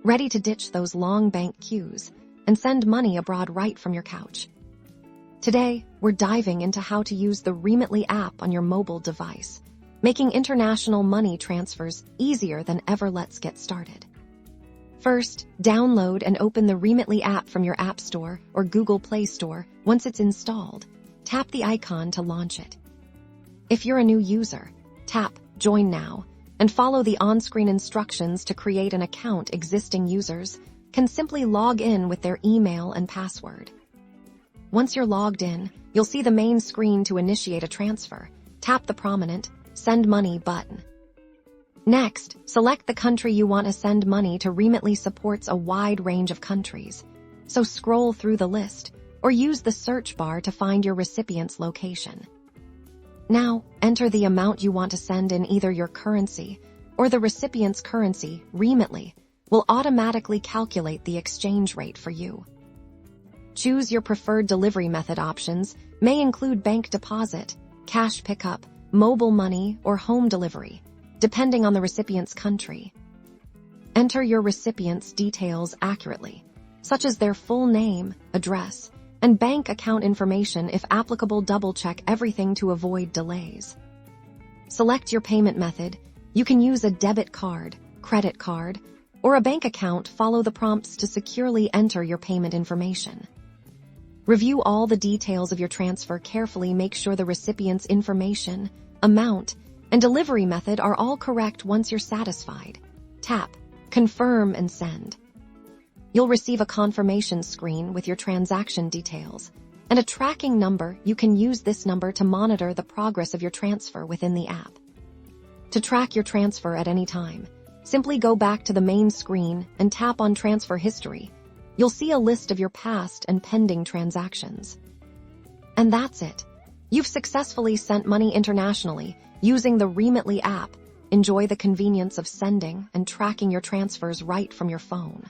ready to ditch those long bank queues and send money abroad right from your couch. Today, we're diving into how to use the Remitly app on your mobile device, making international money transfers easier than ever. Let's get started. First, download and open the Remitly app from your App Store or Google Play Store. Once it's installed, tap the icon to launch it. If you're a new user, tap Join Now and follow the on-screen instructions to create an account. Existing users can simply log in with their email and password. Once you're logged in, you'll see the main screen to initiate a transfer. Tap the prominent Send Money button. Next, select the country you want to send money to. Remitly supports a wide range of countries, so scroll through the list or use the search bar to find your recipient's location. Now, enter the amount you want to send in either your currency or the recipient's currency. Remitly will automatically calculate the exchange rate for you. Choose your preferred delivery method. Options may include bank deposit, cash pickup, mobile money, or home delivery, depending on the recipient's country. Enter your recipient's details accurately, such as their full name, address, and bank account information. If applicable, double-check everything to avoid delays. Select your payment method. You can use a debit card, credit card, or a bank account. Follow the prompts to securely enter your payment information. Review all the details of your transfer carefully. Make sure the recipient's information, amount, and delivery method are all correct. Once you're satisfied, tap Confirm and Send. You'll receive a confirmation screen with your transaction details and a tracking number. You can use this number to monitor the progress of your transfer within the app. To track your transfer at any time, simply go back to the main screen and tap on Transfer History. You'll see a list of your past and pending transactions. And that's it. You've successfully sent money internationally using the Remitly app. Enjoy the convenience of sending and tracking your transfers right from your phone.